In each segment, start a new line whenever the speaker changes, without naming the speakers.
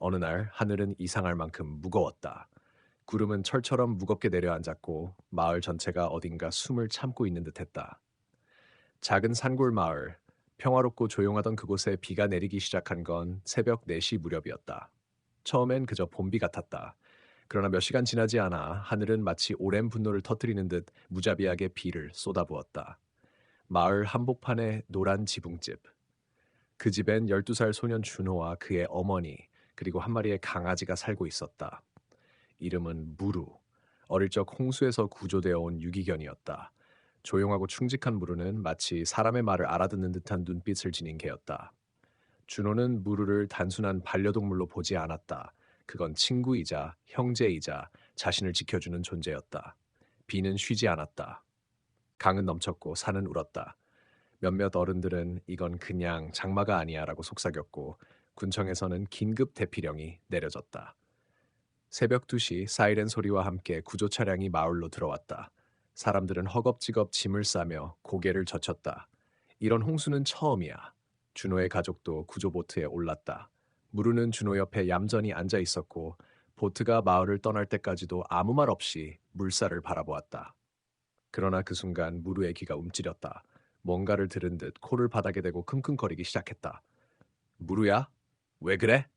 어느 날 하늘은 이상할 만큼 무거웠다. 구름은 철처럼 무겁게 내려앉았고 마을 전체가 어딘가 숨을 참고 있는 듯했다. 작은 산골 마을, 평화롭고 조용하던 그곳에 비가 내리기 시작한 건 새벽 4시 무렵이었다. 처음엔 그저 봄비 같았다. 그러나 몇 시간 지나지 않아 하늘은 마치 오랜 분노를 터뜨리는 듯 무자비하게 비를 쏟아부었다. 마을 한복판에 노란 지붕집. 그 집엔 12살 소년 준호와 그의 어머니, 그리고 한 마리의 강아지가 살고 있었다. 이름은 무루. 어릴 적 홍수에서 구조되어 온 유기견이었다. 조용하고 충직한 무루는 마치 사람의 말을 알아듣는 듯한 눈빛을 지닌 개였다. 준호는 무루를 단순한 반려동물로 보지 않았다. 그건 친구이자 형제이자 자신을 지켜주는 존재였다. 비는 쉬지 않았다. 강은 넘쳤고 산은 울었다. 몇몇 어른들은 이건 그냥 장마가 아니야라고 속삭였고 군청에서는 긴급 대피령이 내려졌다. 새벽 2시 사이렌 소리와 함께 구조 차량이 마을로 들어왔다. 사람들은 허겁지겁 짐을 싸며 고개를 젖혔다. 이런 홍수는 처음이야. 준호의 가족도 구조보트에 올랐다. 무르는 준호 옆에 얌전히 앉아 있었고 보트가 마을을 떠날 때까지도 아무 말 없이 물살을 바라보았다. 그러나 그 순간 무르의 귀가 움츠렸다. 뭔가를 들은 듯 코를 바닥에 대고 킁킁거리기 시작했다. 무르야? 왜 그래?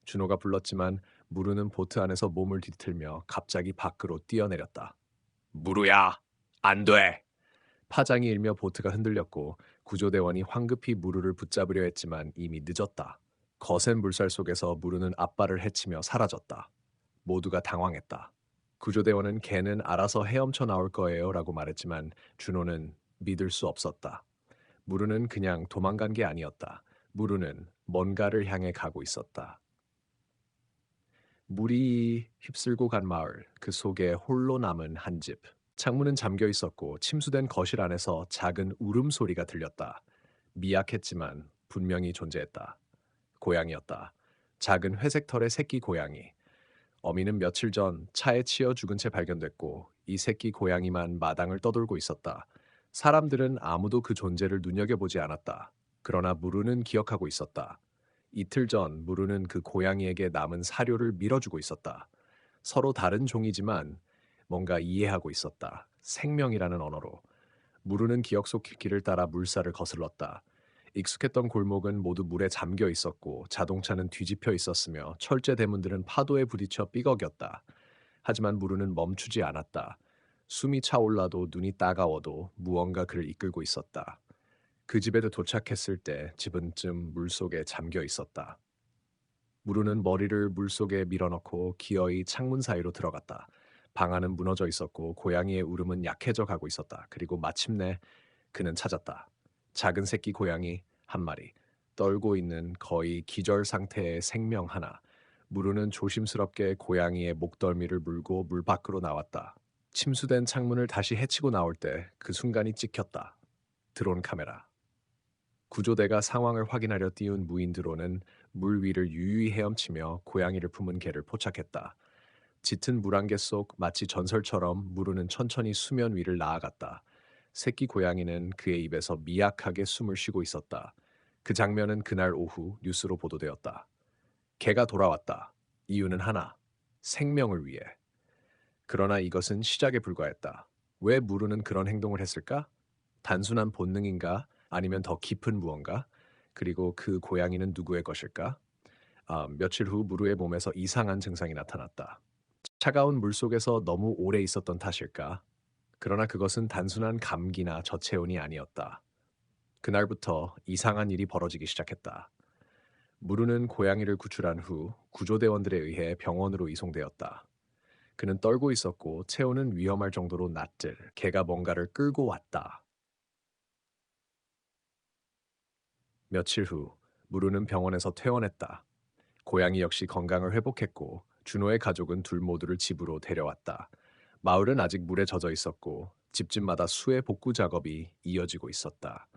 준호가 불렀지만 무르는 보트 안에서 몸을 뒤틀며 갑자기 밖으로 뛰어내렸다. 무르야! 안 돼! 파장이 일며 보트가 흔들렸고 구조대원이 황급히 무르를 붙잡으려 했지만 이미 늦었다. 거센 물살 속에서 무르는 앞발을 헤치며 사라졌다. 모두가 당황했다. 구조대원은 걔는 알아서 헤엄쳐 나올 거예요 라고 말했지만 준호는 믿을 수 없었다. 무르는 그냥 도망간 게 아니었다. 무르는 뭔가를 향해 가고 있었다. 물이 휩쓸고 간 마을, 그 속에 홀로 남은 한 집. 창문은 잠겨 있었고 침수된 거실 안에서 작은 울음소리가 들렸다. 미약했지만 분명히 존재했다. 고양이였다. 작은 회색 털의 새끼 고양이. 어미는 며칠 전 차에 치여 죽은 채 발견됐고 이 새끼 고양이만 마당을 떠돌고 있었다. 사람들은 아무도 그 존재를 눈여겨보지 않았다. 그러나 무르는 기억하고 있었다. 이틀 전 무르는 그 고양이에게 남은 사료를 밀어주고 있었다. 서로 다른 종이지만 뭔가 이해하고 있었다. 생명이라는 언어로. 무르는 기억 속 길을 따라 물살을 거슬렀다. 익숙했던 골목은 모두 물에 잠겨 있었고 자동차는 뒤집혀 있었으며 철제 대문들은 파도에 부딪혀 삐걱였다. 하지만 무르는 멈추지 않았다. 숨이 차올라도 눈이 따가워도 무언가 그를 이끌고 있었다. 그 집에도 도착했을 때 집은 쯤 물속에 잠겨 있었다. 무르는 머리를 물속에 밀어넣고 기어이 창문 사이로 들어갔다. 방 안은 무너져 있었고 고양이의 울음은 약해져 가고 있었다. 그리고 마침내 그는 찾았다. 작은 새끼 고양이 한 마리, 떨고 있는 거의 기절 상태의 생명 하나. 무르는 조심스럽게 고양이의 목덜미를 물고 물 밖으로 나왔다. 침수된 창문을 다시 헤치고 나올 때 그 순간이 찍혔다. 드론 카메라. 구조대가 상황을 확인하려 띄운 무인 드론은 물 위를 유유히 헤엄치며 고양이를 품은 개를 포착했다. 짙은 물안개 속 마치 전설처럼 무르는 천천히 수면 위를 나아갔다. 새끼 고양이는 그의 입에서 미약하게 숨을 쉬고 있었다. 그 장면은 그날 오후 뉴스로 보도되었다. 개가 돌아왔다. 이유는 하나, 생명을 위해. 그러나 이것은 시작에 불과했다. 왜 무르는 그런 행동을 했을까? 단순한 본능인가? 아니면 더 깊은 무언가? 그리고 그 고양이는 누구의 것일까? 며칠 후 무르의 몸에서 이상한 증상이 나타났다. 차가운 물속에서 너무 오래 있었던 탓일까? 그러나 그것은 단순한 감기나 저체온이 아니었다. 그날부터 이상한 일이 벌어지기 시작했다. 무르는 고양이를 구출한 후 구조대원들에 의해 병원으로 이송되었다. 그는 떨고 있었고 체온은 위험할 정도로 낮들, 개가 뭔가를 끌고 왔다. 며칠 후 무르는 병원에서 퇴원했다. 고양이 역시 건강을 회복했고 준호의 가족은 둘 모두를 집으로 데려왔다. 마을은 아직 물에 젖어 있었고 집집마다 수해 복구 작업이 이어지고 있었다.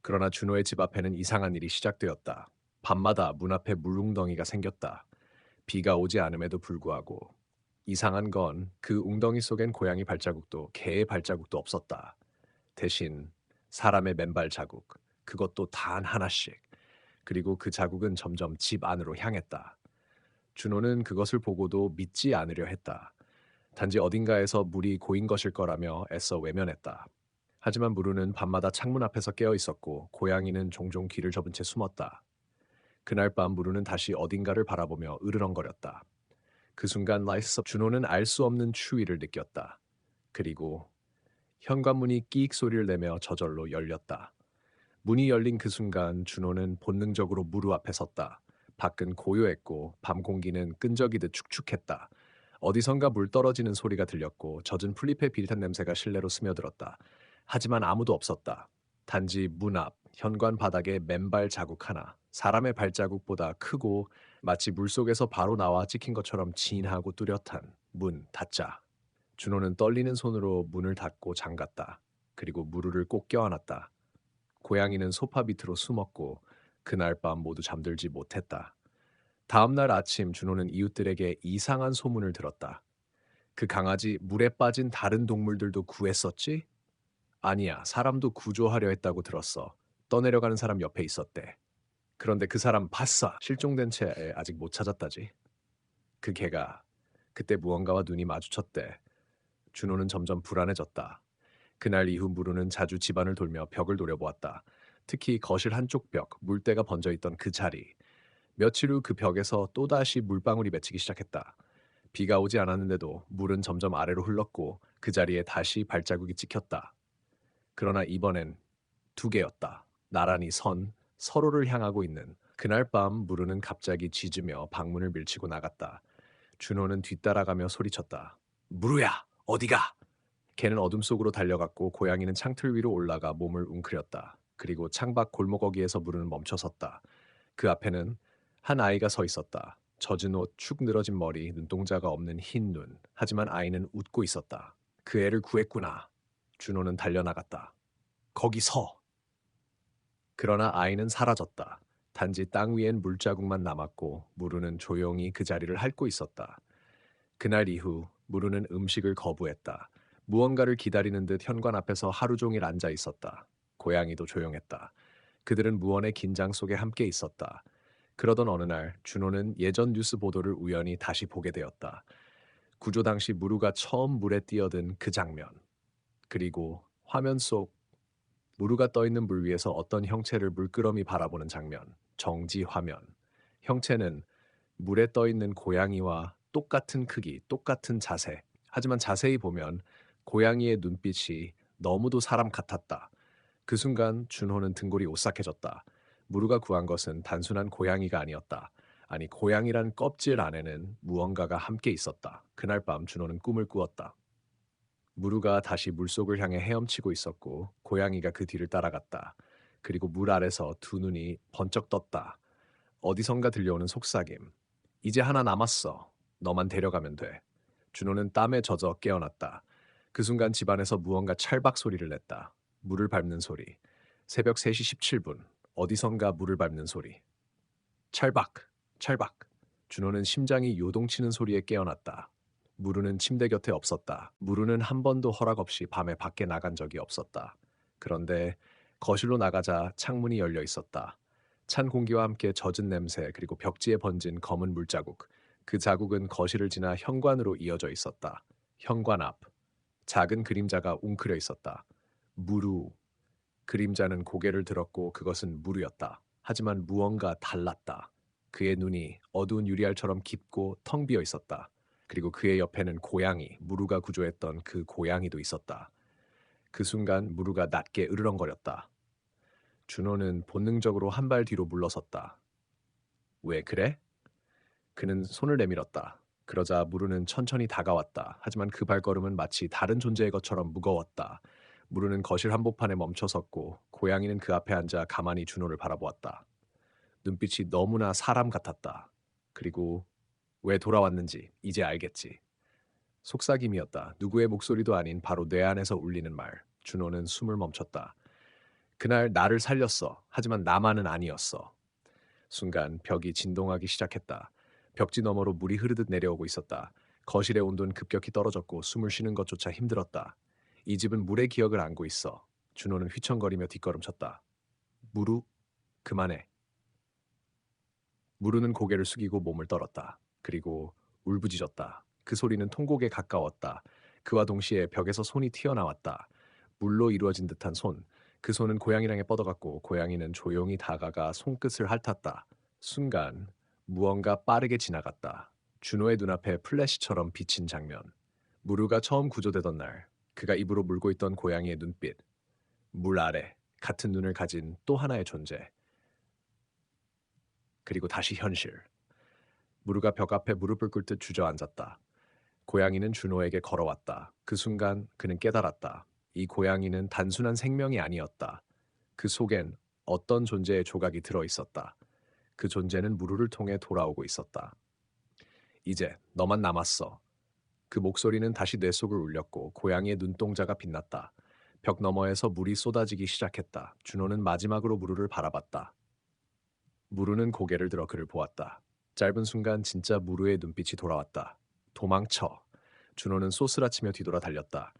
그러나 준호의 집 앞에는 이상한 일이 시작되었다. 밤마다 문 앞에 물웅덩이가 생겼다. 비가 오지 않음에도 불구하고 이상한 건 그 웅덩이 속엔 고양이 발자국도 개의 발자국도 없었다. 대신 사람의 맨발 자국, 그것도 단 하나씩. 그리고 그 자국은 점점 집 안으로 향했다. 준호는 그것을 보고도 믿지 않으려 했다. 단지 어딘가에서 물이 고인 것일 거라며 애써 외면했다. 하지만 무르는 밤마다 창문 앞에서 깨어 있었고 고양이는 종종 귀를 접은 채 숨었다. 그날 밤 무르는 다시 어딘가를 바라보며 으르렁거렸다. 그 순간 라이스 준호는 알 수 없는 추위를 느꼈다. 그리고 현관문이 끼익 소리를 내며 저절로 열렸다. 문이 열린 그 순간 준호는 본능적으로 무르 앞에 섰다. 밖은 고요했고 밤 공기는 끈적이듯 축축했다. 어디선가 물 떨어지는 소리가 들렸고 젖은 풀잎의 비릿한 냄새가 실내로 스며들었다. 하지만 아무도 없었다. 단지 문 앞, 현관 바닥에 맨발 자국 하나, 사람의 발자국보다 크고 마치 물속에서 바로 나와 찍힌 것처럼 진하고 뚜렷한 문 닫자. 준호는 떨리는 손으로 문을 닫고 잠갔다. 그리고 무르를 꼭 껴안았다. 고양이는 소파 밑으로 숨었고 그날 밤 모두 잠들지 못했다. 다음 날 아침 준호는 이웃들에게 이상한 소문을 들었다. 그 강아지 물에 빠진 다른 동물들도 구했었지? 아니야, 사람도 구조하려 했다고 들었어. 떠내려가는 사람 옆에 있었대. 그런데 그 사람 봤어. 실종된 채 아직 못 찾았다지. 그 개가 그때 무언가와 눈이 마주쳤대. 준호는 점점 불안해졌다. 그날 이후 무르는 자주 집안을 돌며 벽을 노려보았다. 특히 거실 한쪽 벽, 물때가 번져있던 그 자리. 며칠 후 그 벽에서 또다시 물방울이 맺히기 시작했다. 비가 오지 않았는데도 물은 점점 아래로 흘렀고 그 자리에 다시 발자국이 찍혔다. 그러나 이번엔 두 개였다. 나란히 서로를 향하고 있는. 그날 밤 무르는 갑자기 짖으며 방문을 밀치고 나갔다. 준호는 뒤따라가며 소리쳤다. 무르야, 어디가? 개는 어둠 속으로 달려갔고 고양이는 창틀 위로 올라가 몸을 웅크렸다. 그리고 창밖 골목어기에서 무르는 멈춰섰다. 그 앞에는 한 아이가 서 있었다. 젖은 옷, 축 늘어진 머리, 눈동자가 없는 흰 눈. 하지만 아이는 웃고 있었다. 그 애를 구했구나. 준호는 달려나갔다. 거기 서! 그러나 아이는 사라졌다. 단지 땅 위엔 물자국만 남았고 무르는 조용히 그 자리를 핥고 있었다. 그날 이후 무르는 음식을 거부했다. 무언가를 기다리는 듯 현관 앞에서 하루 종일 앉아 있었다. 고양이도 조용했다. 그들은 무언의 긴장 속에 함께 있었다. 그러던 어느 날 준호는 예전 뉴스 보도를 우연히 다시 보게 되었다. 구조 당시 무르가 처음 물에 뛰어든 그 장면. 그리고 화면 속 무르가 떠있는 물 위에서 어떤 형체를 물끄러미 바라보는 장면. 정지 화면. 형체는 물에 떠있는 고양이와 똑같은 크기, 똑같은 자세. 하지만 자세히 보면 고양이의 눈빛이 너무도 사람 같았다. 그 순간 준호는 등골이 오싹해졌다. 무르가 구한 것은 단순한 고양이가 아니었다. 아니, 고양이란 껍질 안에는 무언가가 함께 있었다. 그날 밤 준호는 꿈을 꾸었다. 무르가 다시 물속을 향해 헤엄치고 있었고 고양이가 그 뒤를 따라갔다. 그리고 물 아래서 두 눈이 번쩍 떴다. 어디선가 들려오는 속삭임. 이제 하나 남았어. 너만 데려가면 돼. 준호는 땀에 젖어 깨어났다. 그 순간 집안에서 무언가 찰박 소리를 냈다. 물을 밟는 소리. 새벽 3시 17분. 어디선가 물을 밟는 소리. 찰박, 찰박. 준호는 심장이 요동치는 소리에 깨어났다. 무르는 침대 곁에 없었다. 무르는 한 번도 허락 없이 밤에 밖에 나간 적이 없었다. 그런데 거실로 나가자 창문이 열려 있었다. 찬 공기와 함께 젖은 냄새 그리고 벽지에 번진 검은 물자국. 그 자국은 거실을 지나 현관으로 이어져 있었다. 현관 앞. 작은 그림자가 웅크려 있었다. 무루. 그림자는 고개를 들었고 그것은 무르였다. 하지만 무언가 달랐다. 그의 눈이 어두운 유리알처럼 깊고 텅 비어 있었다. 그리고 그의 옆에는 고양이, 무르가 구조했던 그 고양이도 있었다. 그 순간 무르가 낮게 으르렁거렸다. 준호는 본능적으로 한 발 뒤로 물러섰다. 왜 그래? 그는 손을 내밀었다. 그러자 무르는 천천히 다가왔다. 하지만 그 발걸음은 마치 다른 존재의 것처럼 무거웠다. 무르는 거실 한복판에 멈춰섰고 고양이는 그 앞에 앉아 가만히 준호를 바라보았다. 눈빛이 너무나 사람 같았다. 그리고 왜 돌아왔는지 이제 알겠지. 속삭임이었다. 누구의 목소리도 아닌 바로 뇌 안에서 울리는 말. 준호는 숨을 멈췄다. 그날 나를 살렸어. 하지만 나만은 아니었어. 순간 벽이 진동하기 시작했다. 벽지 너머로 물이 흐르듯 내려오고 있었다. 거실의 온도는 급격히 떨어졌고 숨을 쉬는 것조차 힘들었다. 이 집은 물의 기억을 안고 있어. 준호는 휘청거리며 뒷걸음쳤다. 무루, 그만해. 무루는 고개를 숙이고 몸을 떨었다. 그리고 울부짖었다. 그 소리는 통곡에 가까웠다. 그와 동시에 벽에서 손이 튀어나왔다. 물로 이루어진 듯한 손. 그 손은 고양이를 향해 뻗어갔고 고양이는 조용히 다가가 손끝을 핥았다. 순간 무언가 빠르게 지나갔다. 준호의 눈앞에 플래시처럼 비친 장면. 무르가 처음 구조되던 날, 그가 입으로 물고 있던 고양이의 눈빛. 물 아래 같은 눈을 가진 또 하나의 존재. 그리고 다시 현실. 무르가 벽 앞에 무릎을 꿇듯 주저앉았다. 고양이는 준호에게 걸어왔다. 그 순간 그는 깨달았다. 이 고양이는 단순한 생명이 아니었다. 그 속엔 어떤 존재의 조각이 들어 있었다. 그 존재는 무르를 통해 돌아오고 있었다. 이제 너만 남았어. 그 목소리는 다시 뇌 속을 울렸고 고양이의 눈동자가 빛났다. 벽 너머에서 물이 쏟아지기 시작했다. 준호는 마지막으로 무르를 바라봤다. 무르는 고개를 들어 그를 보았다. 짧은 순간 진짜 무르의 눈빛이 돌아왔다. 도망쳐. 준호는 소스라치며 뒤돌아 달렸다.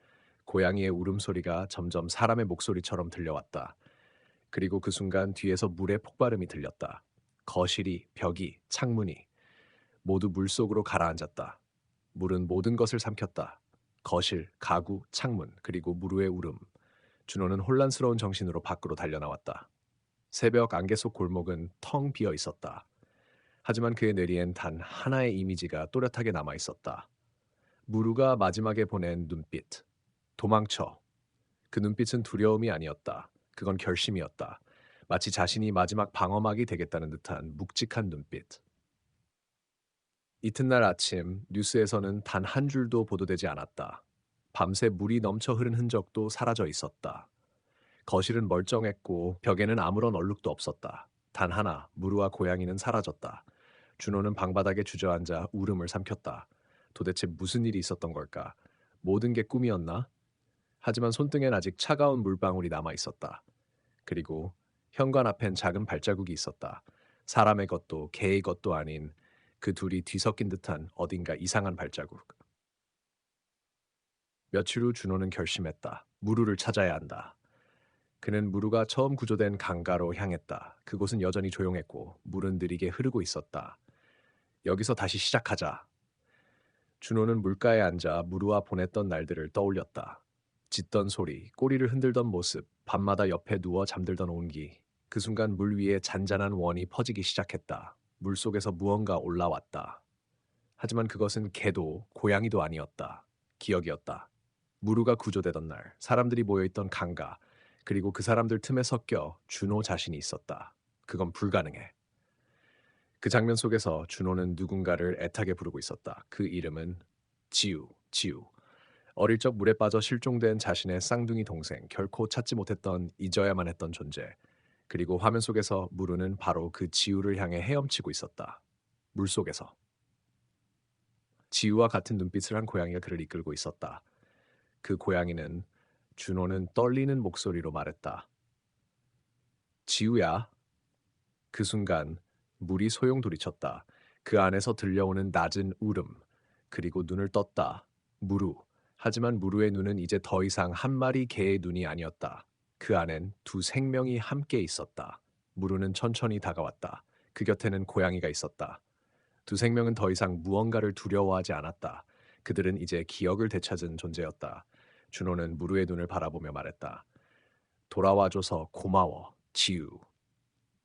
고양이의 울음소리가 점점 사람의 목소리처럼 들려왔다. 그리고 그 순간 뒤에서 물의 폭발음이 들렸다. 거실이, 벽이, 창문이 모두 물속으로 가라앉았다. 물은 모든 것을 삼켰다. 거실, 가구, 창문, 그리고 무르의 울음. 준호는 혼란스러운 정신으로 밖으로 달려나왔다. 새벽 안개 속 골목은 텅 비어 있었다. 하지만 그의 뇌리엔 단 하나의 이미지가 또렷하게 남아 있었다. 무르가 마지막에 보낸 눈빛. 도망쳐. 그 눈빛은 두려움이 아니었다. 그건 결심이었다. 마치 자신이 마지막 방어막이 되겠다는 듯한 묵직한 눈빛. 이튿날 아침 뉴스에서는 단 한 줄도 보도되지 않았다. 밤새 물이 넘쳐 흐른 흔적도 사라져 있었다. 거실은 멀쩡했고 벽에는 아무런 얼룩도 없었다. 단 하나, 무르와 고양이는 사라졌다. 준호는 방바닥에 주저앉아 울음을 삼켰다. 도대체 무슨 일이 있었던 걸까? 모든 게 꿈이었나? 하지만 손등엔 아직 차가운 물방울이 남아 있었다. 그리고 현관 앞엔 작은 발자국이 있었다. 사람의 것도 개의 것도 아닌 그 둘이 뒤섞인 듯한 어딘가 이상한 발자국. 며칠 후 준호는 결심했다. 무르를 찾아야 한다. 그는 무르가 처음 구조된 강가로 향했다. 그곳은 여전히 조용했고 물은 느리게 흐르고 있었다. 여기서 다시 시작하자. 준호는 물가에 앉아 무르와 보냈던 날들을 떠올렸다. 짖던 소리, 꼬리를 흔들던 모습, 밤마다 옆에 누워 잠들던 온기. 그 순간 물 위에 잔잔한 원이 퍼지기 시작했다. 물 속에서 무언가 올라왔다. 하지만 그것은 개도 고양이도 아니었다. 기억이었다. 무르가 구조되던 날, 사람들이 모여있던 강가, 그리고 그 사람들 틈에 섞여 준호 자신이 있었다. 그건 불가능해. 그 장면 속에서 준호는 누군가를 애타게 부르고 있었다. 그 이름은 지우, 지우. 어릴 적 물에 빠져 실종된 자신의 쌍둥이 동생, 결코 찾지 못했던 잊어야만 했던 존재. 그리고 화면 속에서 무르는 바로 그 지우를 향해 헤엄치고 있었다. 물 속에서. 지우와 같은 눈빛을 한 고양이가 그를 이끌고 있었다. 그 고양이는 준호는 떨리는 목소리로 말했다. 지우야. 그 순간 물이 소용돌이쳤다. 그 안에서 들려오는 낮은 울음. 그리고 눈을 떴다. 무르. 하지만 무르의 눈은 이제 더 이상 한 마리 개의 눈이 아니었다. 그 안엔 두 생명이 함께 있었다. 무르는 천천히 다가왔다. 그 곁에는 고양이가 있었다. 두 생명은 더 이상 무언가를 두려워하지 않았다. 그들은 이제 기억을 되찾은 존재였다. 준호는 무르의 눈을 바라보며 말했다. 돌아와줘서 고마워, 지우.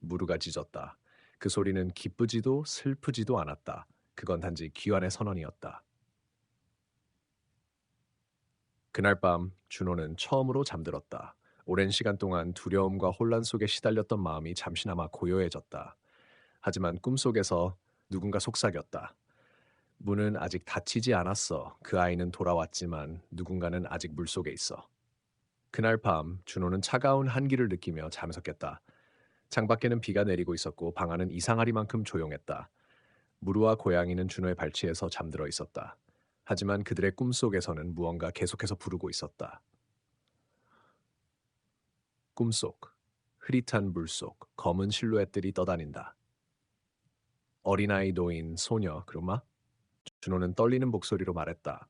무르가 짖었다. 그 소리는 기쁘지도 슬프지도 않았다. 그건 단지 귀환의 선언이었다. 그날 밤 준호는 처음으로 잠들었다. 오랜 시간 동안 두려움과 혼란 속에 시달렸던 마음이 잠시나마 고요해졌다. 하지만 꿈속에서 누군가 속삭였다. 문은 아직 닫히지 않았어. 그 아이는 돌아왔지만 누군가는 아직 물속에 있어. 그날 밤 준호는 차가운 한기를 느끼며 잠에서 깼다. 창밖에는 비가 내리고 있었고 방 안은 이상하리만큼 조용했다. 무르와 고양이는 준호의 발치에서 잠들어 있었다. 하지만 그들의 꿈속에서는 무언가 계속해서 부르고 있었다. 꿈속, 흐릿한 물속, 검은 실루엣들이 떠다닌다. 어린아이, 노인, 소녀, 그루마? 준호는 떨리는 목소리로 말했다.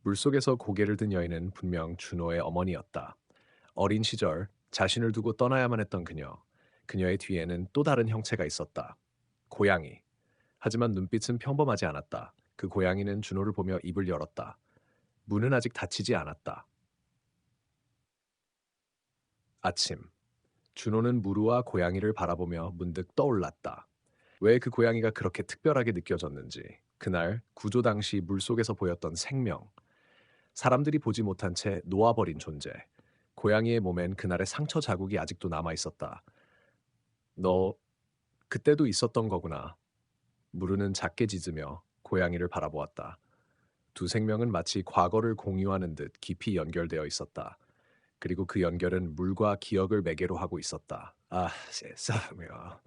물속에서 고개를 든 여인은 분명 준호의 어머니였다. 어린 시절 자신을 두고 떠나야만 했던 그녀. 그녀의 뒤에는 또 다른 형체가 있었다. 고양이. 하지만 눈빛은 평범하지 않았다. 그 고양이는 준호를 보며 입을 열었다. 문은 아직 닫히지 않았다. 아침. 준호는 무르와 고양이를 바라보며 문득 떠올랐다. 왜 그 고양이가 그렇게 특별하게 느껴졌는지. 그날 구조 당시 물속에서 보였던 생명. 사람들이 보지 못한 채 놓아버린 존재. 고양이의 몸엔 그날의 상처 자국이 아직도 남아 있었다. 너 그때도 있었던 거구나. 무르는 작게 짖으며 고양이를 바라보았다. 두 생명은 마치 과거를 공유하는 듯 깊이 연결되어 있었다. 그리고 그 연결은 물과 기억을 매개로 하고 있었다. 아, 세상에요.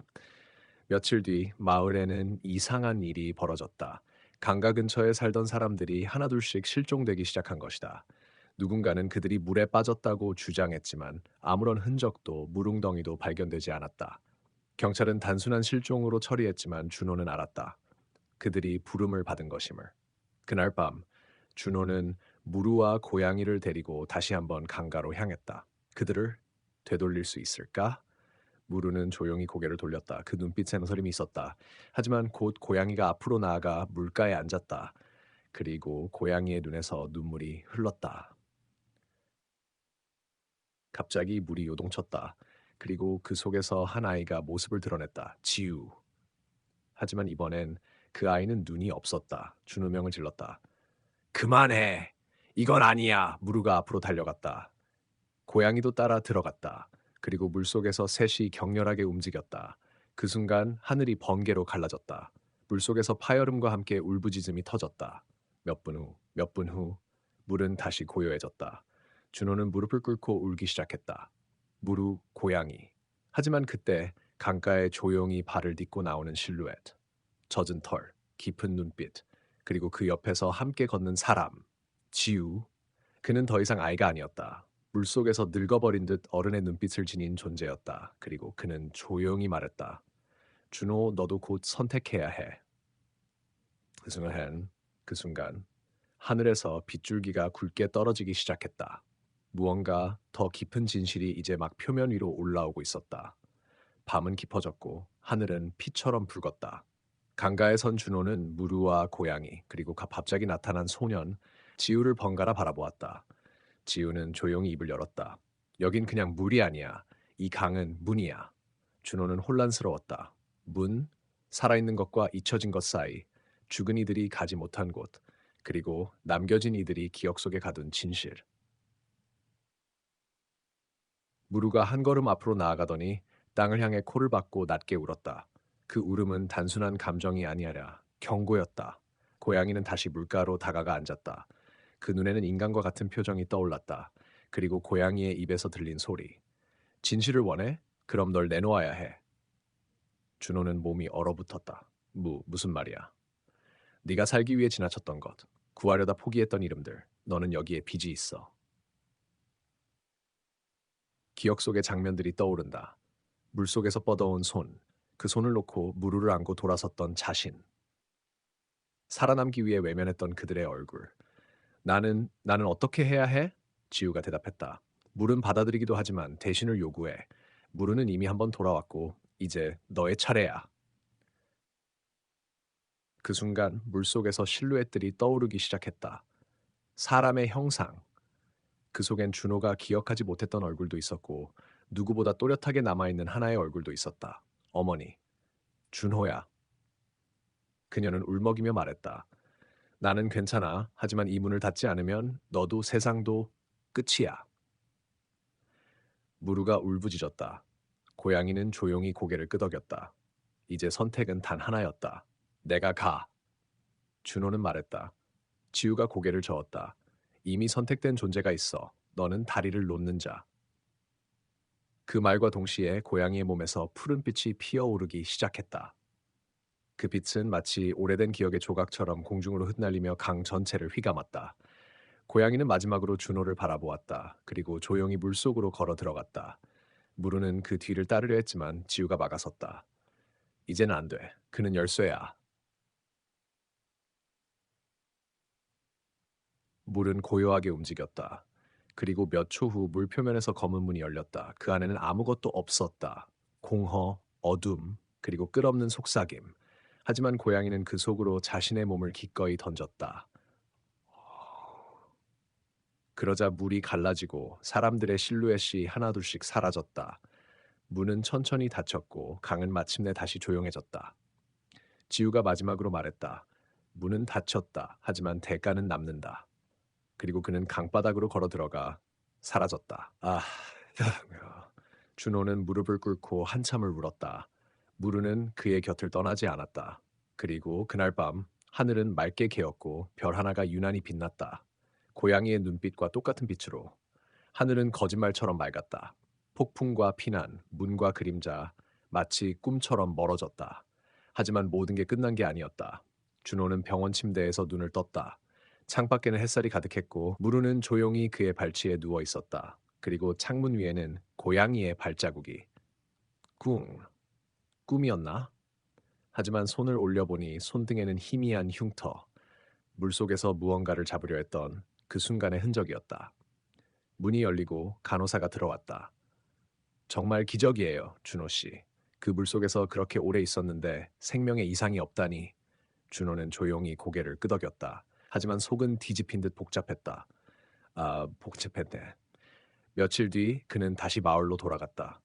며칠 뒤 마을에는 이상한 일이 벌어졌다. 강가 근처에 살던 사람들이 하나둘씩 실종되기 시작한 것이다. 누군가는 그들이 물에 빠졌다고 주장했지만 아무런 흔적도 물웅덩이도 발견되지 않았다. 경찰은 단순한 실종으로 처리했지만 준호는 알았다. 그들이 부름을 받은 것임을. 그날 밤 준호는 무르와 고양이를 데리고 다시 한번 강가로 향했다. 그들을 되돌릴 수 있을까? 무르는 조용히 고개를 돌렸다. 그 눈빛에는 서림이 있었다. 하지만 곧 고양이가 앞으로 나아가 물가에 앉았다. 그리고 고양이의 눈에서 눈물이 흘렀다. 갑자기 물이 요동쳤다. 그리고 그 속에서 한 아이가 모습을 드러냈다. 지우. 하지만 이번엔 그 아이는 눈이 없었다. 준우명을 질렀다. 그만해. 이건 아니야. 무르가 앞으로 달려갔다. 고양이도 따라 들어갔다. 그리고 물속에서 셋이 격렬하게 움직였다. 그 순간 하늘이 번개로 갈라졌다. 물속에서 파열음과 함께 울부짖음이 터졌다. 몇 분 후, 물은 다시 고요해졌다. 준호는 무릎을 꿇고 울기 시작했다. 무르, 고양이. 하지만 그때 강가에 조용히 발을 딛고 나오는 실루엣. 젖은 털, 깊은 눈빛, 그리고 그 옆에서 함께 걷는 사람. 지우. 그는 더 이상 아이가 아니었다. 물속에서 늙어버린 듯 어른의 눈빛을 지닌 존재였다. 그리고 그는 조용히 말했다. 준호, 너도 곧 선택해야 해. 그 순간 하늘에서 빗줄기가 굵게 떨어지기 시작했다. 무언가 더 깊은 진실이 이제 막 표면 위로 올라오고 있었다. 밤은 깊어졌고 하늘은 피처럼 붉었다. 강가에 선 준호는 무르와 고양이 그리고 갑자기 나타난 소년 지우를 번갈아 바라보았다. 지우는 조용히 입을 열었다. 여긴 그냥 물이 아니야. 이 강은 문이야. 준호는 혼란스러웠다. 문, 살아있는 것과 잊혀진 것 사이, 죽은 이들이 가지 못한 곳, 그리고 남겨진 이들이 기억 속에 가둔 진실. 무르가 한 걸음 앞으로 나아가더니 땅을 향해 코를 박고 낮게 울었다. 그 울음은 단순한 감정이 아니라 경고였다. 고양이는 다시 물가로 다가가 앉았다. 그 눈에는 인간과 같은 표정이 떠올랐다. 그리고 고양이의 입에서 들린 소리. 진실을 원해? 그럼 널 내놓아야 해. 준호는 몸이 얼어붙었다. 무슨 말이야? 네가 살기 위해 지나쳤던 것, 구하려다 포기했던 이름들, 너는 여기에 빚이 있어. 기억 속의 장면들이 떠오른다. 물속에서 뻗어온 손, 그 손을 놓고 무르를 안고 돌아섰던 자신. 살아남기 위해 외면했던 그들의 얼굴. 나는 어떻게 해야 해? 지우가 대답했다. 물은 받아들이기도 하지만 대신을 요구해. 물은 이미 한번 돌아왔고 이제 너의 차례야. 그 순간 물속에서 실루엣들이 떠오르기 시작했다. 사람의 형상. 그 속엔 준호가 기억하지 못했던 얼굴도 있었고 누구보다 또렷하게 남아있는 하나의 얼굴도 있었다. 어머니. 준호야. 그녀는 울먹이며 말했다. 나는 괜찮아. 하지만 이 문을 닫지 않으면 너도 세상도 끝이야. 무르가 울부짖었다. 고양이는 조용히 고개를 끄덕였다. 이제 선택은 단 하나였다. 내가 가. 준호는 말했다. 지우가 고개를 저었다. 이미 선택된 존재가 있어. 너는 다리를 놓는 자. 그 말과 동시에 고양이의 몸에서 푸른빛이 피어오르기 시작했다. 그 빛은 마치 오래된 기억의 조각처럼 공중으로 흩날리며 강 전체를 휘감았다. 고양이는 마지막으로 준호를 바라보았다. 그리고 조용히 물속으로 걸어 들어갔다. 무르는 그 뒤를 따르려 했지만 지우가 막아섰다. 이제는 안 돼. 그는 열쇠야. 물은 고요하게 움직였다. 그리고 몇 초 후 물 표면에서 검은 문이 열렸다. 그 안에는 아무것도 없었다. 공허, 어둠, 그리고 끝없는 속삭임. 하지만 고양이는 그 속으로 자신의 몸을 기꺼이 던졌다. 그러자 물이 갈라지고 사람들의 실루엣이 하나둘씩 사라졌다. 문은 천천히 닫혔고 강은 마침내 다시 조용해졌다. 지우가 마지막으로 말했다. 문은 닫혔다. 하지만 대가는 남는다. 그리고 그는 강바닥으로 걸어 들어가 사라졌다. 아, 준호는 무릎을 꿇고 한참을 울었다. 무르는 그의 곁을 떠나지 않았다. 그리고 그날 밤 하늘은 맑게 개었고 별 하나가 유난히 빛났다. 고양이의 눈빛과 똑같은 빛으로 하늘은 거짓말처럼 맑았다. 폭풍과 피난, 문과 그림자, 마치 꿈처럼 멀어졌다. 하지만 모든 게 끝난 게 아니었다. 준호는 병원 침대에서 눈을 떴다. 창밖에는 햇살이 가득했고 무르는 조용히 그의 발치에 누워 있었다. 그리고 창문 위에는 고양이의 발자국이. 꿍. 꿈이었나? 하지만 손을 올려보니 손등에는 희미한 흉터. 물속에서 무언가를 잡으려 했던 그 순간의 흔적이었다. 문이 열리고 간호사가 들어왔다. 정말 기적이에요, 준호 씨. 그 물속에서 그렇게 오래 있었는데 생명에 이상이 없다니. 준호는 조용히 고개를 끄덕였다. 하지만 속은 뒤집힌 듯 복잡했다. 복잡했네. 며칠 뒤 그는 다시 마을로 돌아갔다.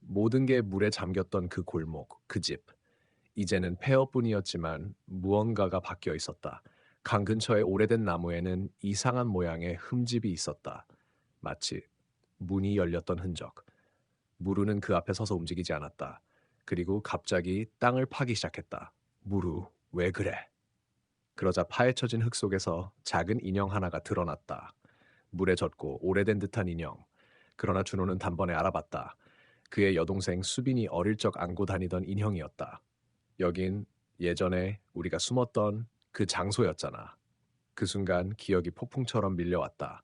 모든 게 물에 잠겼던 그 골목, 그 집. 이제는 폐허뿐이었지만 무언가가 바뀌어 있었다. 강 근처의 오래된 나무에는 이상한 모양의 흠집이 있었다. 마치 문이 열렸던 흔적. 무르는 그 앞에 서서 움직이지 않았다. 그리고 갑자기 땅을 파기 시작했다. 무르, 왜 그래? 그러자 파헤쳐진 흙 속에서 작은 인형 하나가 드러났다. 물에 젖고 오래된 듯한 인형. 그러나 준호는 단번에 알아봤다. 그의 여동생 수빈이 어릴 적 안고 다니던 인형이었다. 여긴 예전에 우리가 숨었던 그 장소였잖아. 그 순간 기억이 폭풍처럼 밀려왔다.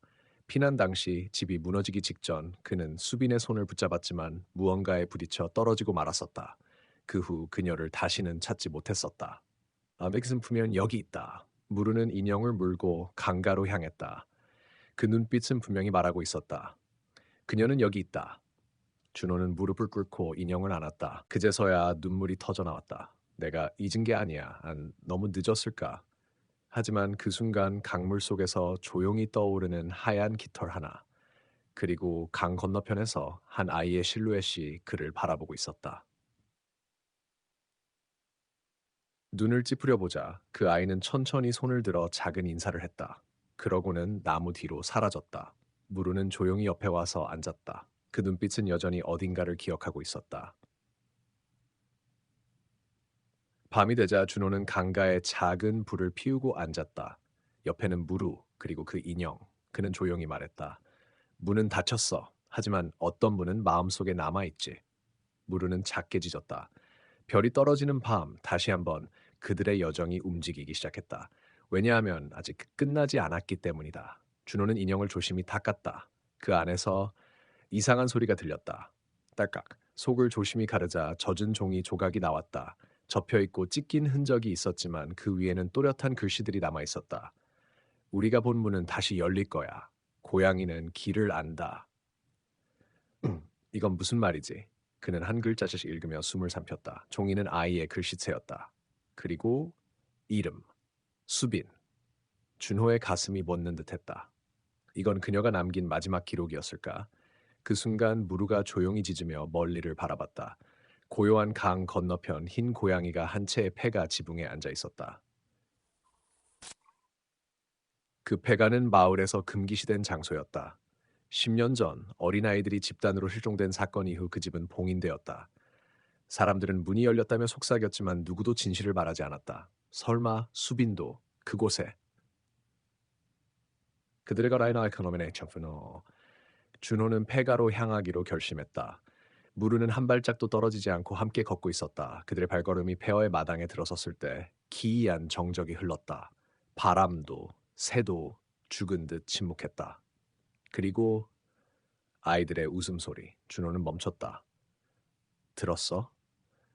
피난 당시 집이 무너지기 직전 그는 수빈의 손을 붙잡았지만 무언가에 부딪혀 떨어지고 말았었다. 그 후 그녀를 다시는 찾지 못했었다. 맥스품면 여기 있다. 무르는 인형을 물고 강가로 향했다. 그 눈빛은 분명히 말하고 있었다. 그녀는 여기 있다. 준호는 무릎을 꿇고 인형을 안았다. 그제서야 눈물이 터져 나왔다. 내가 잊은 게 아니야. 너무 늦었을까? 하지만 그 순간 강물 속에서 조용히 떠오르는 하얀 깃털 하나, 그리고 강 건너편에서 한 아이의 실루엣이 그를 바라보고 있었다. 눈을 찌푸려 보자 그 아이는 천천히 손을 들어 작은 인사를 했다. 그러고는 나무 뒤로 사라졌다. 무르는 조용히 옆에 와서 앉았다. 그 눈빛은 여전히 어딘가를 기억하고 있었다. 밤이 되자 준호는 강가에 작은 불을 피우고 앉았다. 옆에는 무루, 그리고 그 인형. 그는 조용히 말했다. 문은 닫혔어. 하지만 어떤 문은 마음속에 남아있지. 무르는 작게 짖었다. 별이 떨어지는 밤 다시 한번 그들의 여정이 움직이기 시작했다. 왜냐하면 아직 끝나지 않았기 때문이다. 준호는 인형을 조심히 닦았다. 그 안에서 이상한 소리가 들렸다. 딸깍. 속을 조심히 가르자 젖은 종이 조각이 나왔다. 접혀 있고 찢긴 흔적이 있었지만 그 위에는 또렷한 글씨들이 남아 있었다. 우리가 본 문은 다시 열릴 거야. 고양이는 길을 안다. 이건 무슨 말이지? 그는 한 글자씩 읽으며 숨을 삼켰다. 종이는 아이의 글씨체였다. 그리고 이름, 수빈. 준호의 가슴이 멎는 듯했다. 이건 그녀가 남긴 마지막 기록이었을까? 그 순간 무르가 조용히 짖으며 멀리를 바라봤다. 고요한 강 건너편 흰 고양이가 한 채의 폐가 지붕에 앉아 있었다. 그 폐가는 마을에서 금기시된 장소였다. 10년 전 어린아이들이 집단으로 실종된 사건 이후 그 집은 봉인되었다. 사람들은 문이 열렸다며 속삭였지만 누구도 진실을 말하지 않았다. 설마 수빈도 그곳에. 그들의 거라이나 에코노미네 청프노. 준호는 폐가로 향하기로 결심했다. 무르는 한 발짝도 떨어지지 않고 함께 걷고 있었다. 그들의 발걸음이 폐허의 마당에 들어섰을 때 기이한 정적이 흘렀다. 바람도 새도 죽은 듯 침묵했다. 그리고 아이들의 웃음소리. 준호는 멈췄다. 들었어?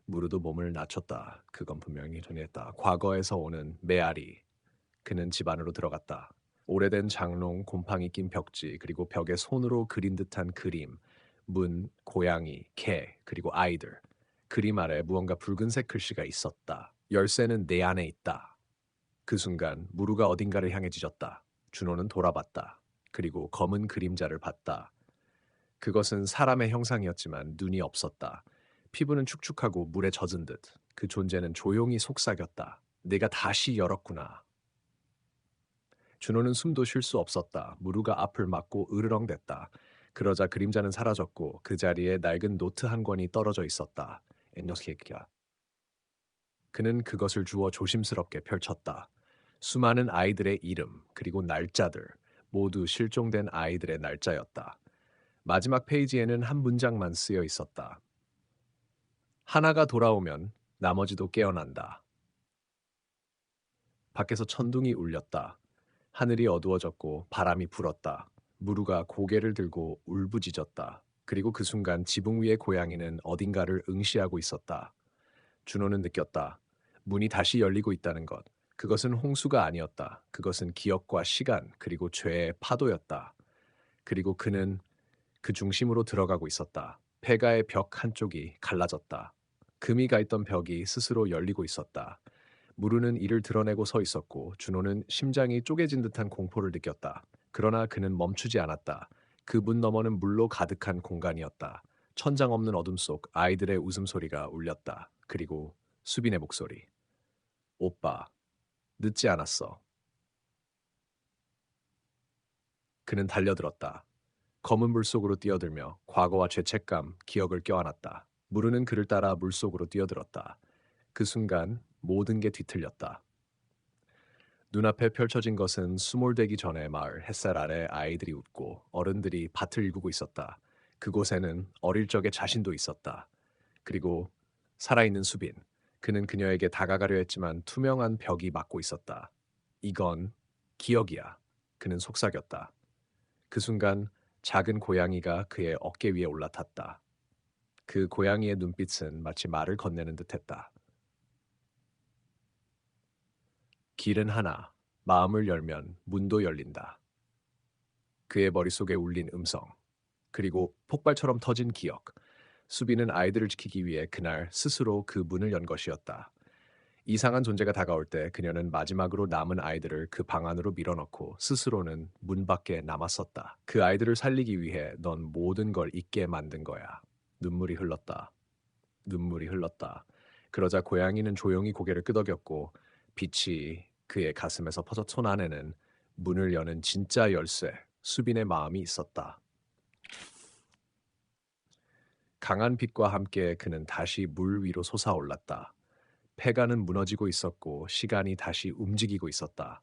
무르도 몸을 낮췄다. 그건 분명히 전했다. 과거에서 오는 메아리. 그는 집 안으로 들어갔다. 오래된 장롱, 곰팡이 낀 벽지, 그리고 벽에 손으로 그린 듯한 그림, 고양이, 개, 그리고 아이들. 그림 아래 무언가 붉은색 글씨가 있었다. 열쇠는 내 안에 있다. 그 순간 무르가 어딘가를 향해 짖었다. 준호는 돌아봤다. 그리고 검은 그림자를 봤다. 그것은 사람의 형상이었지만 눈이 없었다. 피부는 축축하고 물에 젖은 듯. 그 존재는 조용히 속삭였다. 내가 다시 열었구나. 준호는 숨도 쉴 수 없었다. 무르가 앞을 막고 으르렁댔다. 그러자 그림자는 사라졌고 그 자리에 낡은 노트 한 권이 떨어져 있었다. 엔노스케키야. 그는 그것을 주워 조심스럽게 펼쳤다. 수많은 아이들의 이름, 그리고 날짜들, 모두 실종된 아이들의 날짜였다. 마지막 페이지에는 한 문장만 쓰여 있었다. 하나가 돌아오면 나머지도 깨어난다. 밖에서 천둥이 울렸다. 하늘이 어두워졌고 바람이 불었다. 무르가 고개를 들고 울부짖었다. 그리고 그 순간 지붕 위의 고양이는 어딘가를 응시하고 있었다. 준호는 느꼈다. 문이 다시 열리고 있다는 것. 그것은 홍수가 아니었다. 그것은 기억과 시간, 그리고 죄의 파도였다. 그리고 그는 그 중심으로 들어가고 있었다. 폐가의 벽 한쪽이 갈라졌다. 금이 가 있던 벽이 스스로 열리고 있었다. 무르는 이를 드러내고 서 있었고 준호는 심장이 쪼개진 듯한 공포를 느꼈다. 그러나 그는 멈추지 않았다. 그 문 너머는 물로 가득한 공간이었다. 천장 없는 어둠 속 아이들의 웃음소리가 울렸다. 그리고 수빈의 목소리. 오빠, 늦지 않았어. 그는 달려들었다. 검은 물속으로 뛰어들며 과거와 죄책감, 기억을 껴안았다. 무르는 그를 따라 물속으로 뛰어들었다. 그 순간 모든 게 뒤틀렸다. 눈앞에 펼쳐진 것은 수몰되기 전의 마을 햇살 아래 아이들이 웃고 어른들이 밭을 일구고 있었다. 그곳에는 어릴 적의 자신도 있었다. 그리고 살아있는 수빈. 그는 그녀에게 다가가려 했지만 투명한 벽이 막고 있었다. 이건 기억이야. 그는 속삭였다. 그 순간 작은 고양이가 그의 어깨 위에 올라탔다. 그 고양이의 눈빛은 마치 말을 건네는 듯했다. 길은 하나, 마음을 열면 문도 열린다. 그의 머릿속에 울린 음성, 그리고 폭발처럼 터진 기억. 수비는 아이들을 지키기 위해 그날 스스로 그 문을 연 것이었다. 이상한 존재가 다가올 때 그녀는 마지막으로 남은 아이들을 그 방 안으로 밀어넣고 스스로는 문 밖에 남았었다. 그 아이들을 살리기 위해 넌 모든 걸 잊게 만든 거야. 눈물이 흘렀다. 눈물이 흘렀다. 그러자 고양이는 조용히 고개를 끄덕였고 빛이 그의 가슴에서 퍼져 손 안에는 문을 여는 진짜 열쇠, 수빈의 마음이 있었다. 강한 빛과 함께 그는 다시 물 위로 솟아올랐다. 폐가는 무너지고 있었고 시간이 다시 움직이고 있었다.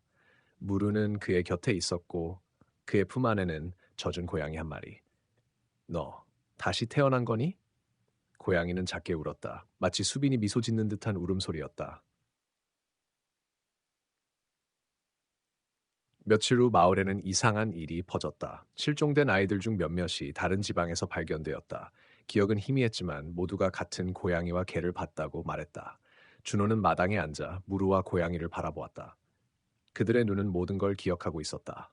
무르는 그의 곁에 있었고 그의 품 안에는 젖은 고양이 한 마리. 너 다시 태어난 거니? 고양이는 작게 울었다. 마치 수빈이 미소 짓는 듯한 울음소리였다. 며칠 후 마을에는 이상한 일이 퍼졌다. 실종된 아이들 중 몇몇이 다른 지방에서 발견되었다. 기억은 희미했지만 모두가 같은 고양이와 개를 봤다고 말했다. 준호는 마당에 앉아 무르와 고양이를 바라보았다. 그들의 눈은 모든 걸 기억하고 있었다.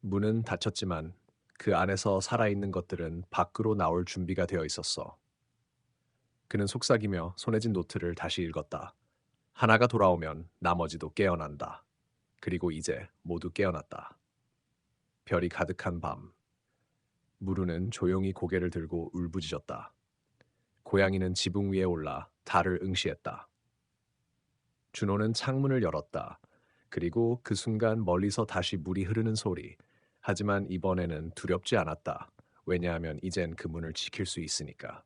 문은 닫혔지만 그 안에서 살아있는 것들은 밖으로 나올 준비가 되어 있었어. 그는 속삭이며 손에 쥔 노트를 다시 읽었다. 하나가 돌아오면 나머지도 깨어난다. 그리고 이제 모두 깨어났다. 별이 가득한 밤. 무르는 조용히 고개를 들고 울부짖었다. 고양이는 지붕 위에 올라 달을 응시했다. 준호는 창문을 열었다. 그리고 그 순간 멀리서 다시 물이 흐르는 소리. 하지만 이번에는 두렵지 않았다. 왜냐하면 이젠 그 문을 지킬 수 있으니까.